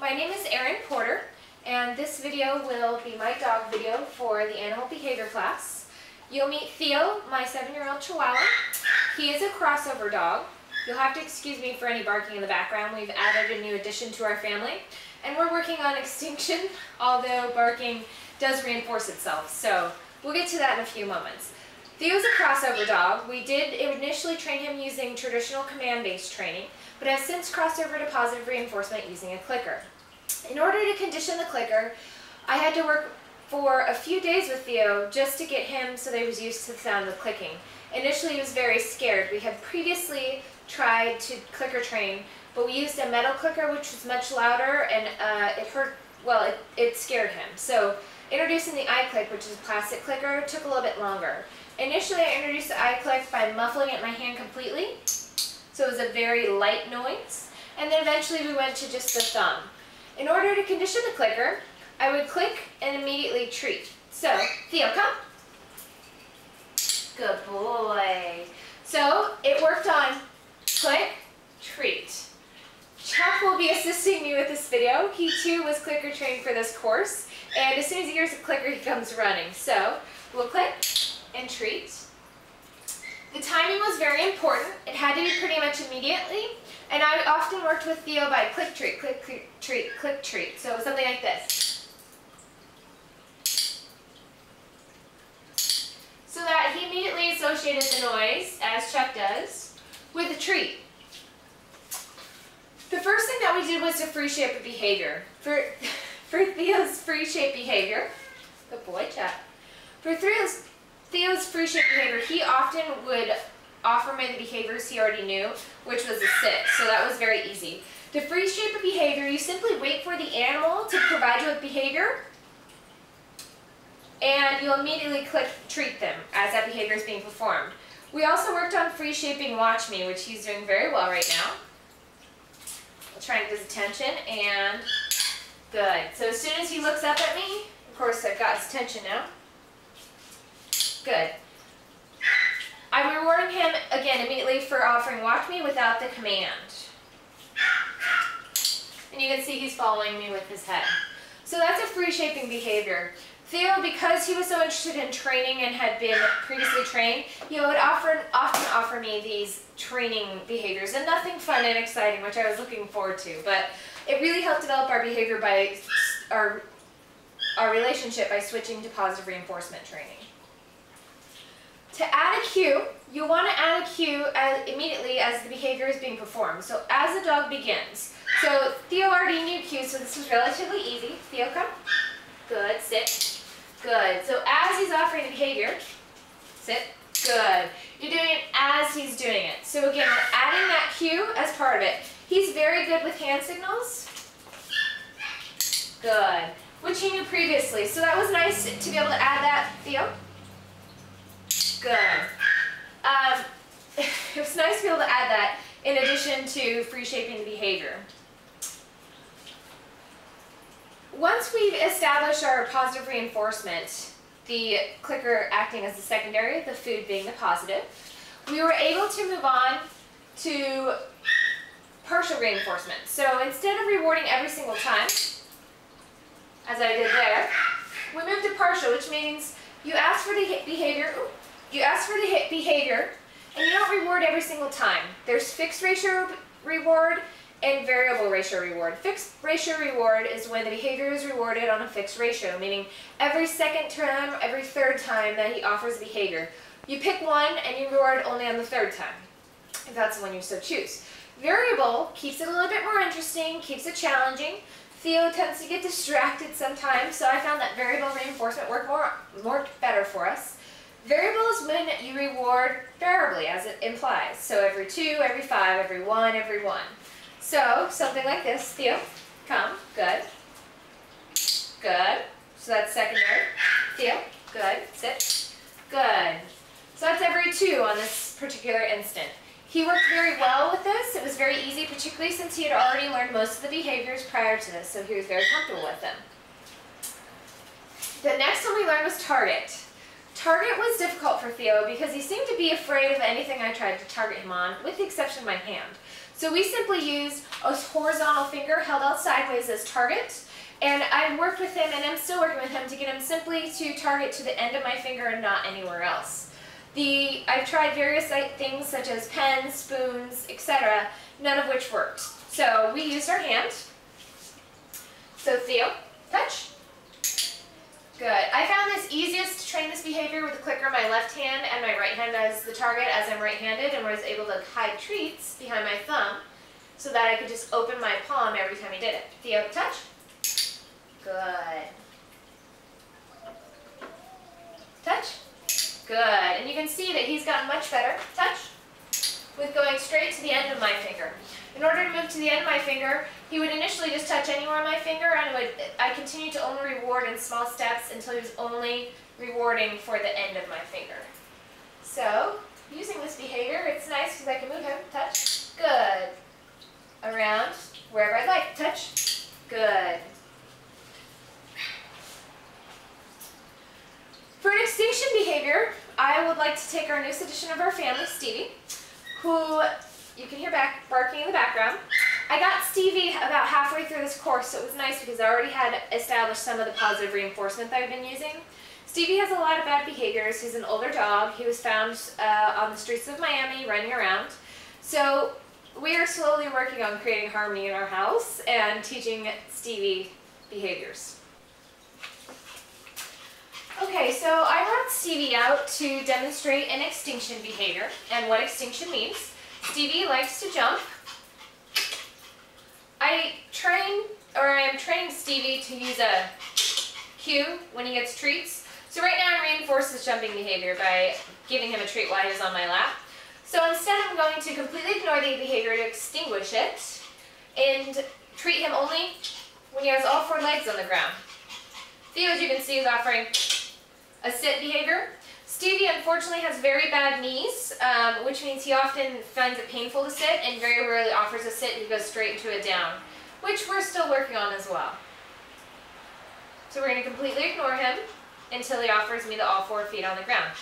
My name is Erin Porter, and this video will be my dog video for the animal behavior class. You'll meet Theo, my 7-year-old Chihuahua. He is a crossover dog. You'll have to excuse me for any barking in the background. We've added a new addition to our family, and we're working on Extinction, although barking does reinforce itself, so we'll get to that in a few moments. Theo's a crossover dog. We did initially train him using traditional command-based training, but has since crossed over to positive reinforcement using a clicker. In order to condition the clicker, I had to work for a few days with Theo just to get him so that he was used to the sound of clicking. Initially he was very scared. We had previously tried to clicker train, but we used a metal clicker which was much louder, and it scared him. So introducing the iClick, which is a plastic clicker, took a little bit longer. Initially I introduced the iClick by muffling it in my hand completely, so it was a very light noise, and then eventually we went to just the thumb. In order to condition the clicker, I would click and immediately treat. So, Theo, come. Good boy. So, it worked on click, treat. Chuck will be assisting me with this video. He too was clicker trained for this course, and as soon as he hears a clicker, he comes running. So, we'll click and treat. The timing was very important. It had to be pretty much immediately, and I often worked with Theo by click, treat, click, treat, click, treat. So it was something like this. So that he immediately associated the noise, as Chuck does, with a treat. The first thing that we did was to free shape a behavior. For Theo's free shape behavior, good boy, Chuck. For Theo's free shape behavior, he often would offer me the behaviors he already knew, which was a sit, so that was very easy. To free shape a behavior, you simply wait for the animal to provide you with behavior, and you'll immediately click treat them as that behavior is being performed. We also worked on free shaping watch me, which he's doing very well right now. I'll try and get his attention, and good. So as soon as he looks up at me, of course I've got his attention now. Good. I'm rewarding him again immediately for offering watch me without the command. And you can see he's following me with his head. So that's a free shaping behavior. Theo, because he was so interested in training and had been previously trained, he would often offer me these training behaviors, and nothing fun and exciting, which I was looking forward to. But it really helped develop our behavior by our relationship by switching to positive reinforcement training. To add a cue, you want to add a cue immediately as the behavior is being performed. So as the dog begins. So Theo already knew cues, so this was relatively easy. Theo, come. Good. Sit. Good. So as he's offering the behavior, sit. Good. You're doing it as he's doing it. So again, we're adding that cue as part of it. He's very good with hand signals. Good. Which he knew previously. So that was nice to be able to add that, Theo. Good. It was nice to be able to add that in addition to free shaping the behavior. Once we've established our positive reinforcement, the clicker acting as the secondary, the food being the positive, we were able to move on to partial reinforcement. So instead of rewarding every single time, as I did there, we moved to partial, which means you ask for the behavior. You ask for the behavior, and you don't reward every single time. There's fixed ratio reward and variable ratio reward. Fixed ratio reward is when the behavior is rewarded on a fixed ratio, meaning every second time, every third time that he offers a behavior. You pick one and you reward only on the third time, if that's the one you so choose. Variable keeps it a little bit more interesting, keeps it challenging. Theo tends to get distracted sometimes, so I found that variable reinforcement worked better for us. Variable is when you reward variably, as it implies. So every 2, every 5, every 1, every 1. So something like this. Theo, come. Good. Good. So that's secondary. Theo, good. Sit. Good. So that's every 2 on this particular instant. He worked very well with this. It was very easy, particularly since he had already learned most of the behaviors prior to this, so he was very comfortable with them. The next one we learned was target. Target was difficult for Theo because he seemed to be afraid of anything I tried to target him on, with the exception of my hand. So we simply used a horizontal finger held out sideways as target, and I worked with him, and I'm still working with him, to get him simply to target to the end of my finger and not anywhere else. I've tried various things such as pens, spoons, etc., none of which worked. So we used our hand. So Theo, touch. Good. I found this easiest to train this behavior with the clicker in my left hand and my right hand as the target, as I'm right-handed, and was able to hide treats behind my thumb so that I could just open my palm every time he did it. Theo, touch. Good. Touch. Good. And you can see that he's gotten much better, touch, with going straight to the end of my finger. In order to move to the end of my finger, he would initially just touch anywhere on my finger, and I continued to only reward in small steps until he was only rewarding for the end of my finger. So, using this behavior, it's nice because I can move him, touch, good. Around, wherever I'd like, touch, good. For an extinction behavior, I would like to take our newest addition of our family, Stevie, who you can hear barking in the background. I got Stevie about halfway through this course, so it was nice because I already had established some of the positive reinforcement that I've been using. Stevie has a lot of bad behaviors. He's an older dog. He was found on the streets of Miami running around. So we are slowly working on creating harmony in our house and teaching Stevie behaviors. Okay, so I brought Stevie out to demonstrate an extinction behavior and what extinction means. Stevie likes to jump. I am training Stevie to use a cue when he gets treats. So right now I reinforce his jumping behavior by giving him a treat while he's on my lap. So instead I'm going to completely ignore the behavior to extinguish it and treat him only when he has all four legs on the ground. Theo, as you can see, is offering a sit behavior. Stevie unfortunately has very bad knees, which means he often finds it painful to sit and very rarely offers a sit and he goes straight into a down, which we're still working on as well. So we're going to completely ignore him until he offers me the all four feet on the ground.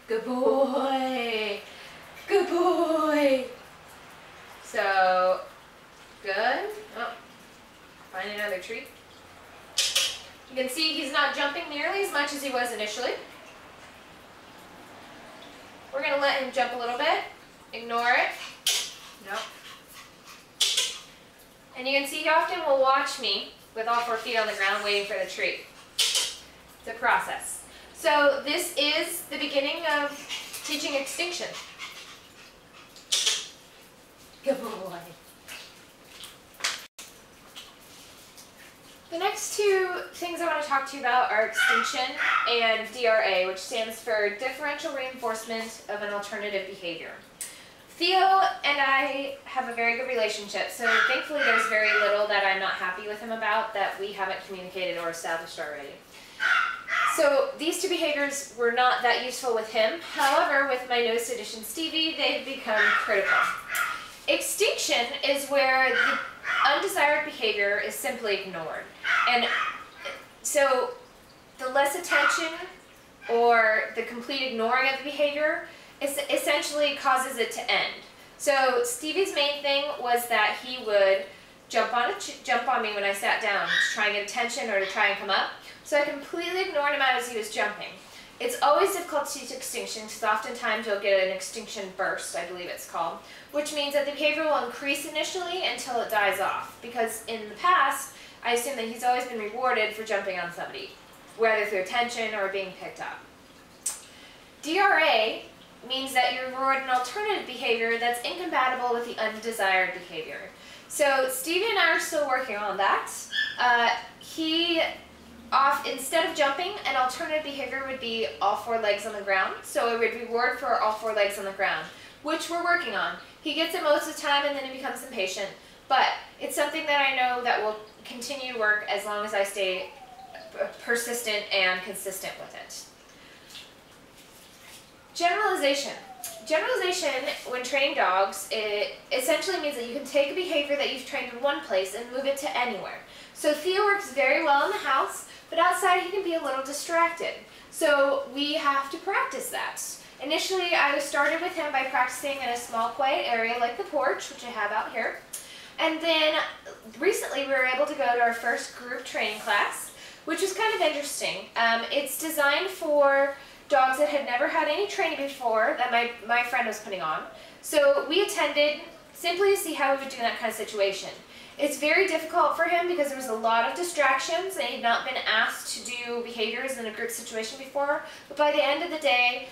Good boy! Good boy! So, good. Oh, find another treat. You can see he's not jumping nearly as much as he was initially. We're going to let him jump a little bit. Ignore it. Nope. And you can see he often will watch me with all four feet on the ground waiting for the treat. It's a process. So this is the beginning of teaching extinction. Good boy. The next two things I want to talk to you about are extinction and DRA, which stands for differential reinforcement of an alternative behavior. Theo and I have a very good relationship, so thankfully there's very little that I'm not happy with him about that we haven't communicated or established already. So these two behaviors were not that useful with him. However, with my newest addition, Stevie, they've become critical. Extinction is where the undesired behavior is simply ignored. And so the less attention or the complete ignoring of the behavior essentially causes it to end. So Stevie's main thing was that he would jump on me when I sat down to try and get attention or to try and come up. So I completely ignored him as he was jumping. It's always difficult to teach extinction because oftentimes you'll get an extinction burst, I believe it's called, which means that the behavior will increase initially until it dies off. Because in the past, I assume that he's always been rewarded for jumping on somebody, whether through attention or being picked up. DRA means that you reward an alternative behavior that's incompatible with the undesired behavior. So Stevie and I are still working on that. Instead of jumping, an alternative behavior would be all four legs on the ground. So it would reward for all four legs on the ground, which we're working on. He gets it most of the time and then he becomes impatient. But it's something that I know that will continue to work as long as I stay persistent and consistent with it. Generalization. Generalization, when training dogs, it essentially means that you can take a behavior that you've trained in one place and move it to anywhere. So Theo works very well in the house, but outside he can be a little distracted. So we have to practice that. Initially, I started with him by practicing in a small quiet area like the porch, which I have out here. And then recently we were able to go to our first group training class, which was kind of interesting. It's designed for dogs that had never had any training before that my friend was putting on. So we attended simply to see how we would do in that kind of situation. It's very difficult for him because there was a lot of distractions and he had not been asked to do behaviors in a group situation before. But by the end of the day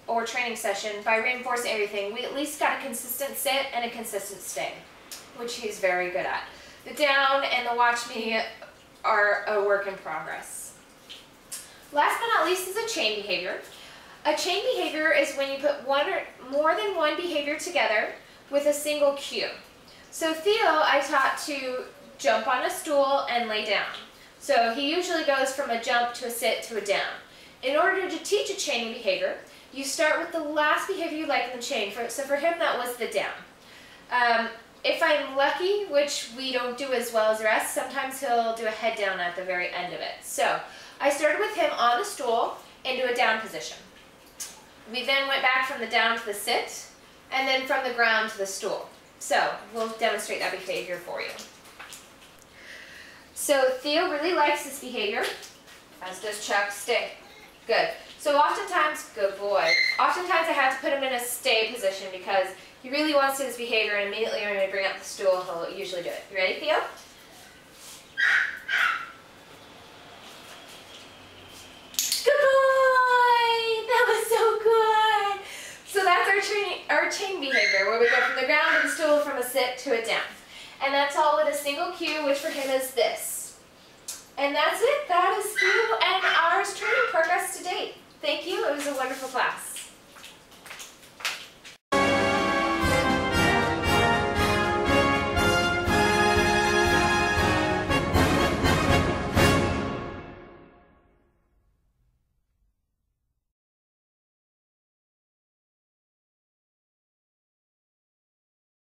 or training session, by reinforcing everything, we at least got a consistent sit and a consistent stay, which he's very good at. The down and the watch me are a work in progress. Last but not least is a chain behavior. A chain behavior is when you put one or more than one behavior together with a single cue. So Theo, I taught to jump on a stool and lay down. So he usually goes from a jump to a sit to a down. In order to teach a chaining behavior, you start with the last behavior you like in the chain. So for him, that was the down. If I'm lucky, which we don't do as well as the rest, sometimes he'll do a head down at the very end of it. So I started with him on the stool into a down position. We then went back from the down to the sit, and then from the ground to the stool. So we'll demonstrate that behavior for you. So Theo really likes this behavior, as does Chuck. Stay. Good. So oftentimes, good boy, oftentimes I have to put him in a stay position because he really wants to do this behavior, and immediately when I bring up the stool, he'll usually do it. You ready, Theo? Good boy! That was so good! So that's our chain behavior, where we go from the ground to the stool, from a sit to a down. And that's all with a single cue, which for him is this. And that's it. That is Theo and ours training progress to date. Thank you. It was a wonderful class.